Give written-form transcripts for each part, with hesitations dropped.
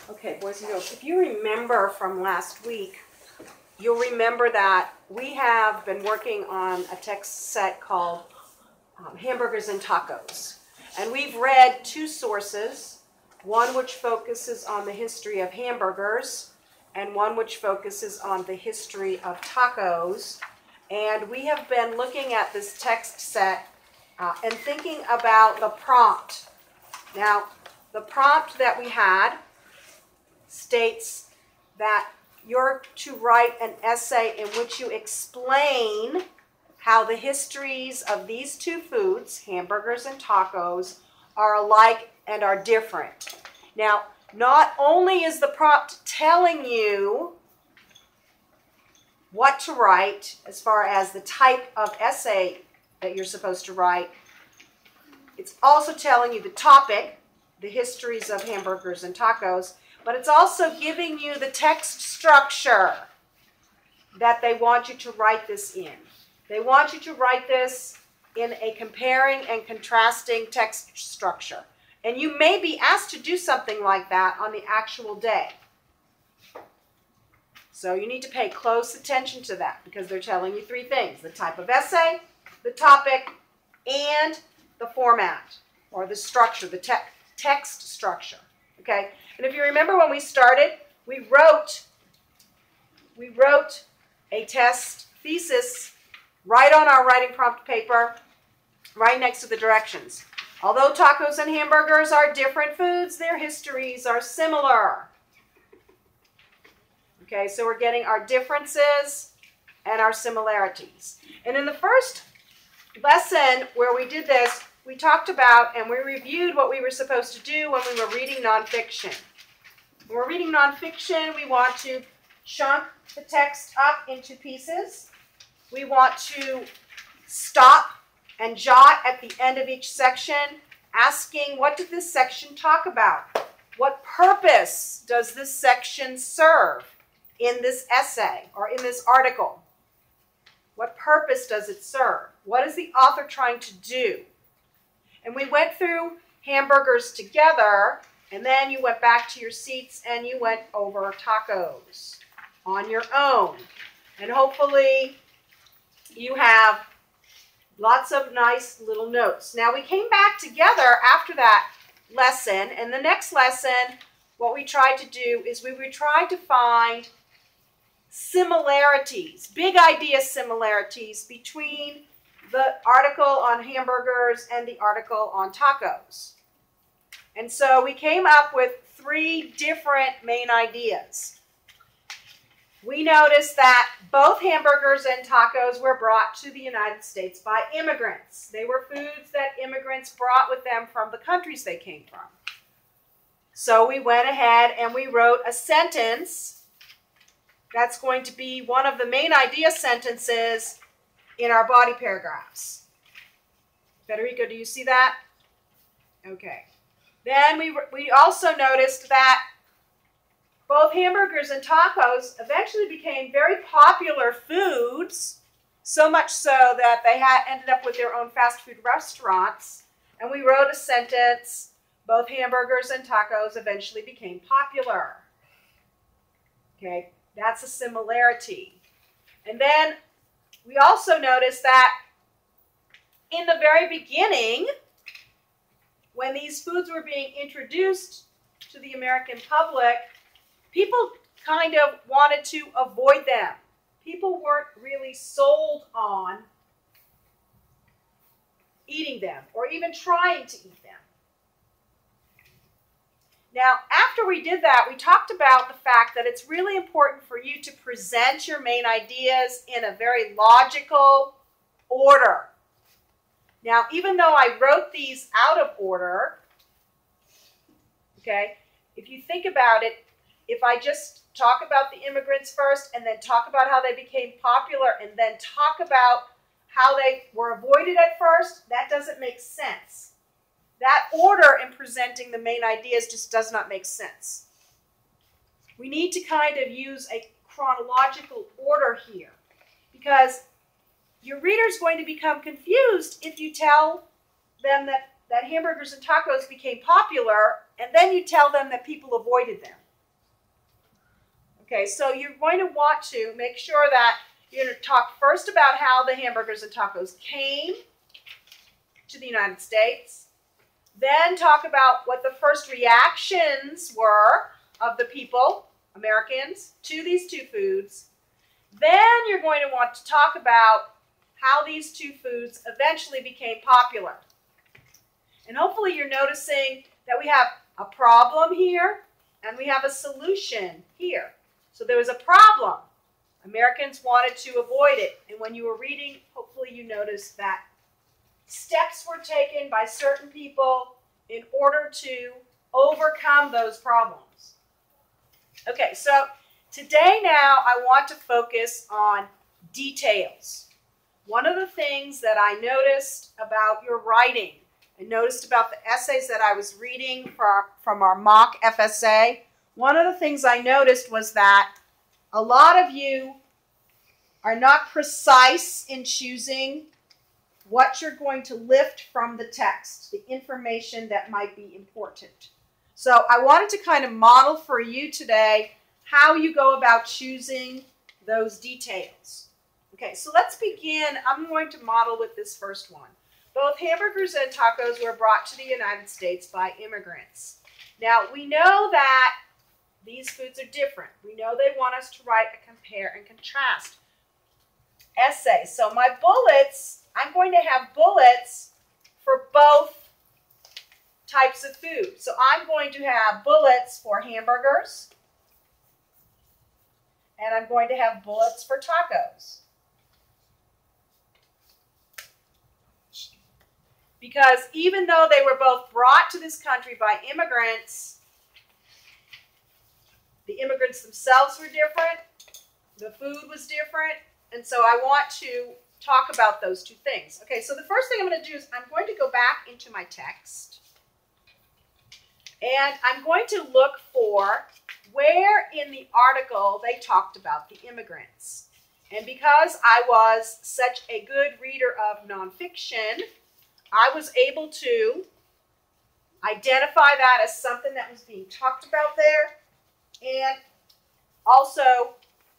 Okay, boys and girls, if you remember from last week, you'll remember that we have been working on a text set called Hamburgers and Tacos. And we've read two sources, one which focuses on the history of hamburgers and one which focuses on the history of tacos. And we have been looking at this text set and thinking about the prompt. Now, the prompt that we had states that you're to write an essay in which you explain how the histories of these two foods, hamburgers and tacos, are alike and are different. Now, not only is the prompt telling you what to write as far as the type of essay that you're supposed to write, it's also telling you the topic, the histories of hamburgers and tacos, but it's also giving you the text structure that they want you to write this in. They want you to write this in a comparing and contrasting text structure. And you may be asked to do something like that on the actual day. So you need to pay close attention to that because they're telling you three things: the type of essay, the topic, and the format or the structure, the text structure. Okay? And if you remember when we started, we wrote a test thesis right on our writing prompt paper, right next to the directions. Although tacos and hamburgers are different foods, their histories are similar. Okay, so we're getting our differences and our similarities. And in the first lesson where we did this, we talked about and we reviewed what we were supposed to do when we were reading nonfiction. When we're reading nonfiction, we want to chunk the text up into pieces. We want to stop and jot at the end of each section, asking, what did this section talk about? What purpose does this section serve in this essay or in this article? What purpose does it serve? What is the author trying to do? And we went through hamburgers together, and then you went back to your seats and you went over tacos on your own. And hopefully you have lots of nice little notes. Now we came back together after that lesson, and the next lesson, what we tried to do is we tried to find similarities, big idea similarities between the article on hamburgers and the article on tacos. And so we came up with three different main ideas. We noticed that both hamburgers and tacos were brought to the United States by immigrants. They were foods that immigrants brought with them from the countries they came from. So we went ahead and we wrote a sentence that's going to be one of the main idea sentences in our body paragraphs. Federico, do you see that? Okay. Then we also noticed that both hamburgers and tacos eventually became very popular foods, so much so that they ended up with their own fast food restaurants. And we wrote a sentence, both hamburgers and tacos eventually became popular. Okay, that's a similarity. And then we also noticed that in the very beginning, when these foods were being introduced to the American public, people kind of wanted to avoid them. People weren't really sold on eating them or even trying to eat them. Now, after we did that, we talked about the fact that it's really important for you to present your main ideas in a very logical order. Now, even though I wrote these out of order, okay, if you think about it, if I just talk about the immigrants first and then talk about how they became popular and then talk about how they were avoided at first, that doesn't make sense. That order in presenting the main ideas just does not make sense. We need to kind of use a chronological order here because your reader's going to become confused if you tell them that hamburgers and tacos became popular and then you tell them that people avoided them. Okay, so you're going to want to make sure that you're going to talk first about how the hamburgers and tacos came to the United States. Then talk about what the first reactions were of the people, Americans, to these two foods. Then you're going to want to talk about how these two foods eventually became popular. And hopefully you're noticing that we have a problem here and we have a solution here. So there was a problem. Americans wanted to avoid it. And when you were reading, hopefully you noticed that steps were taken by certain people in order to overcome those problems. Okay, so today now I want to focus on details. One of the things that I noticed about your writing, and noticed about the essays that I was reading from our Mock FSA, one of the things I noticed was that a lot of you are not precise in choosing what you're going to lift from the text, the information that might be important. So I wanted to kind of model for you today how you go about choosing those details. Okay, so let's begin. I'm going to model with this first one. Both hamburgers and tacos were brought to the United States by immigrants. Now, we know that these foods are different. We know they want us to write a compare and contrast essay. So my bullets, I'm going to have bullets for both types of food. So I'm going to have bullets for hamburgers, and I'm going to have bullets for tacos. Because even though they were both brought to this country by immigrants, the immigrants themselves were different, the food was different, and so I want to talk about those two things. Okay, so the first thing I'm going to do is I'm going to go back into my text, and I'm going to look for where in the article they talked about the immigrants. And because I was such a good reader of nonfiction, I was able to identify that as something that was being talked about there, and also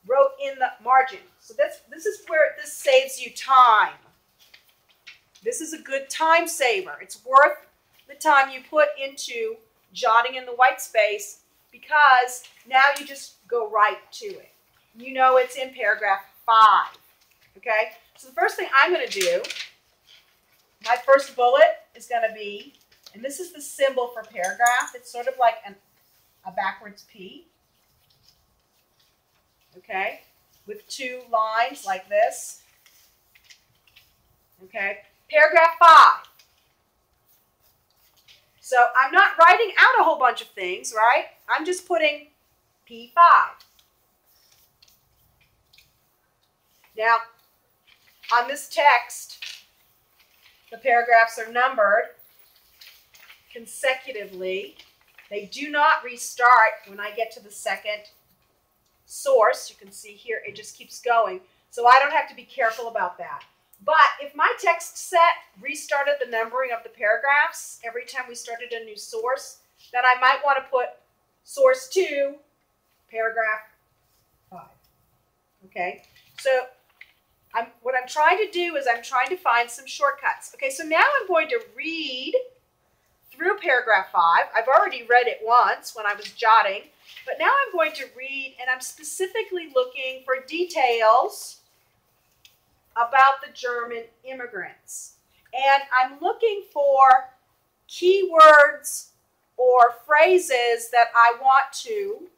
wrote in the margin. So this is where this saves you time. This is a good time saver. It's worth the time you put into jotting in the white space, because now you just go right to it. You know it's in paragraph 5. Okay? So the first thing I'm going to do, my first bullet is going to be, and this is the symbol for paragraph. It's sort of like a backwards P. Okay? With 2 lines like this. Okay? Paragraph 5. So I'm not writing out a whole bunch of things, right? I'm just putting P5. Now, on this text, the paragraphs are numbered consecutively. They do not restart when I get to the second source. You can see here it just keeps going. So I don't have to be careful about that. But if my text set restarted the numbering of the paragraphs every time we started a new source, then I might want to put source 2, paragraph 5. Okay? So what I'm trying to do is I'm trying to find some shortcuts. Okay, so now I'm going to read through paragraph 5. I've already read it once when I was jotting, but now I'm going to read, and I'm specifically looking for details about the German immigrants. And I'm looking for keywords or phrases that I want to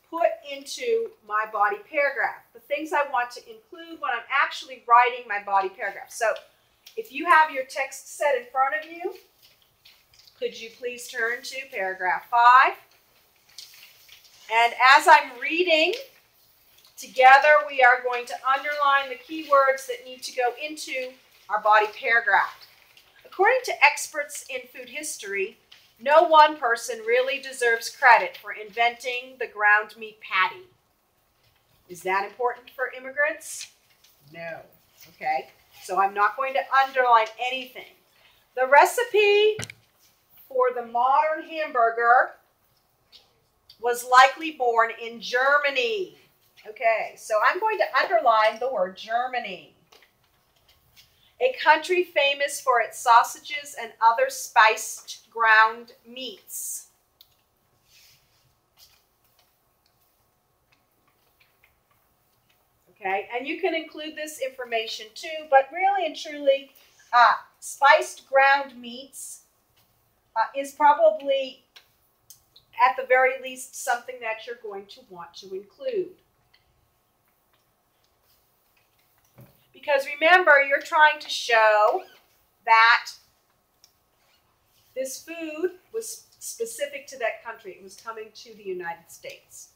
put into my body paragraph, the things I want to include when I'm actually writing my body paragraph. So if you have your text set in front of you, could you please turn to paragraph 5? And as I'm reading, together we are going to underline the keywords that need to go into our body paragraph. According to experts in food history, no one person really deserves credit for inventing the ground meat patty. Is that important for immigrants? No. Okay, so I'm not going to underline anything. The recipe for the modern hamburger was likely born in Germany. Okay, so I'm going to underline the word Germany. A country famous for its sausages and other spiced ground meats. Okay, and you can include this information too, but really and truly, spiced ground meats is probably, at the very least, something that you're going to want to include. Because remember, you're trying to show that this food was specific to that country. It was coming to the United States.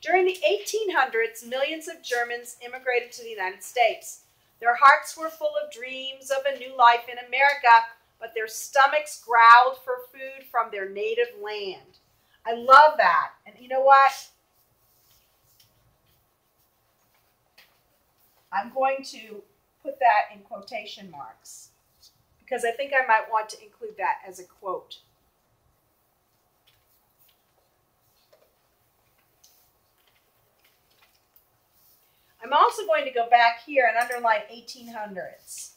During the 1800s, millions of Germans immigrated to the United States. Their hearts were full of dreams of a new life in America, but their stomachs growled for food from their native land. I love that. And you know what? I'm going to put that in quotation marks because I think I might want to include that as a quote. I'm also going to go back here and underline 1800s.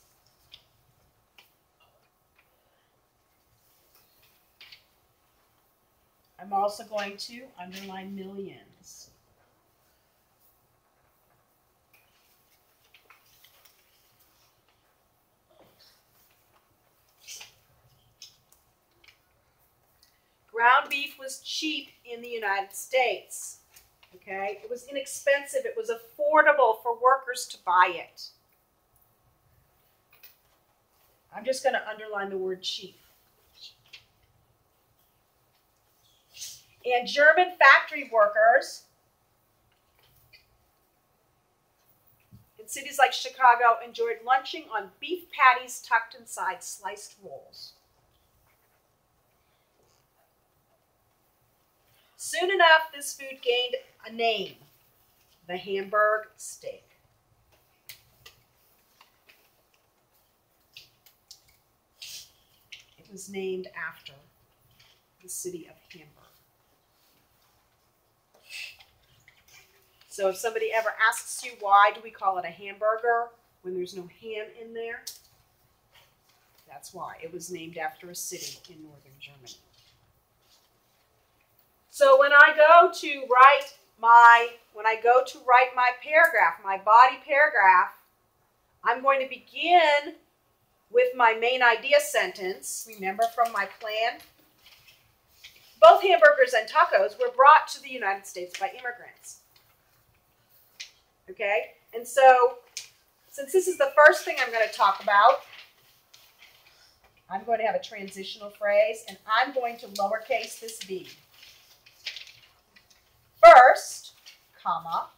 I'm also going to underline millions. Ground beef was cheap in the United States. Okay, it was inexpensive. It was affordable for workers to buy it. I'm just going to underline the word cheap. And German factory workers in cities like Chicago enjoyed lunching on beef patties tucked inside sliced rolls. Soon enough, this food gained a name, the Hamburg steak. It was named after the city of Hamburg. So if somebody ever asks you why do we call it a hamburger when there's no ham in there, that's why. It was named after a city in northern Germany. So when I go to write my paragraph, my body paragraph, I'm going to begin with my main idea sentence. Remember from my plan? Both hamburgers and tacos were brought to the United States by immigrants. Okay? And so, since this is the first thing I'm going to talk about, I'm going to have a transitional phrase, and I'm going to lowercase this b. First, comma,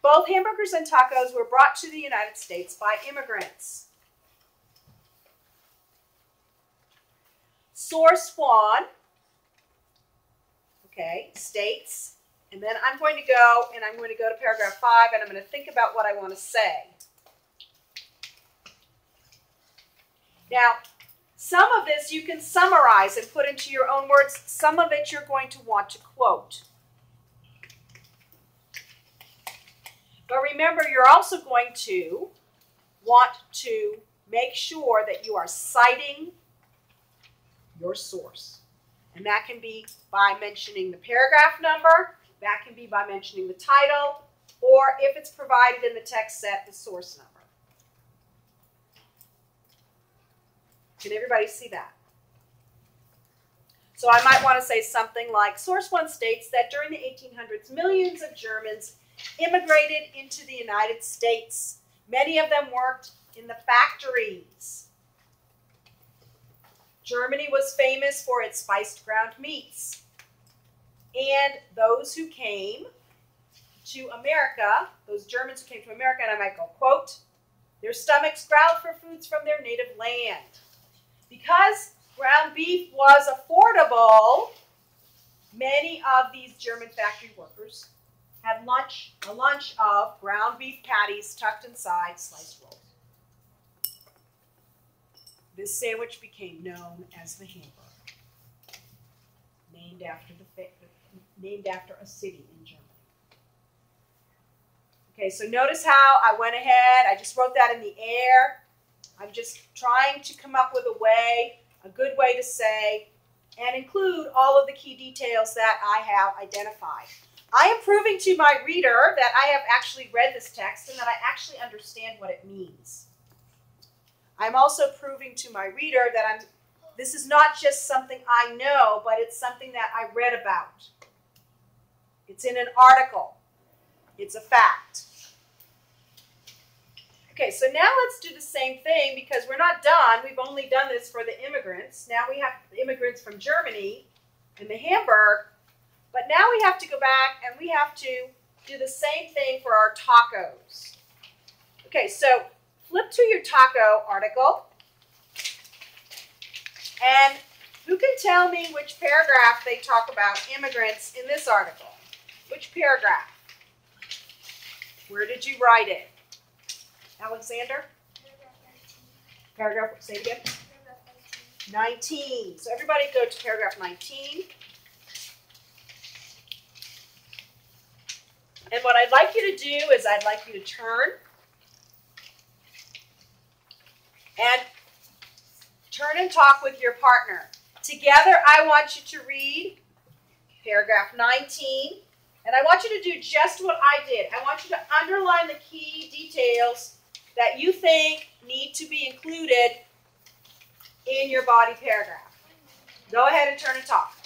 both hamburgers and tacos were brought to the United States by immigrants. Source 1, okay, states, and then I'm going to go to paragraph 5, and I'm going to think about what I want to say. Now, some of this you can summarize and put into your own words. Some of it you're going to want to quote. But remember, you're also going to want to make sure that you are citing your source. And that can be by mentioning the paragraph number, that can be by mentioning the title, or if it's provided in the text set, the source number. Can everybody see that? So I might want to say something like, Source 1 states that during the 1800s, millions of Germans immigrated into the United States. Many of them worked in the factories. Germany was famous for its spiced ground meats. And those who came to America, those Germans who came to America, and I might go, quote, their stomachs growled for foods from their native land. Because ground beef was affordable, many of these German factory workers had a lunch of ground beef patties tucked inside sliced rolls. This sandwich became known as the Hamburg, named after a city in Germany. Okay, so notice how I went ahead. I just wrote that in the air. I'm just trying to come up with a good way to say, and include all of the key details that I have identified. I am proving to my reader that I have actually read this text and that I actually understand what it means. I'm also proving to my reader that this is not just something I know, but it's something that I read about. It's in an article. It's a fact. Okay, so now let's do the same thing because we're not done. We've only done this for the immigrants. Now we have the immigrants from Germany and the Hamburg. But now we have to go back and we have to do the same thing for our tacos. Okay, so flip to your taco article. And who can tell me which paragraph they talk about immigrants in this article? Which paragraph? Where did you write it? Alexander? Paragraph, say it again. Paragraph 19. So everybody go to paragraph 19. And what I'd like you to do is I'd like you to turn and talk with your partner. Together, I want you to read paragraph 19. And I want you to do just what I did. I want you to underline the key details that you think need to be included in your body paragraph. Go ahead and turn and talk.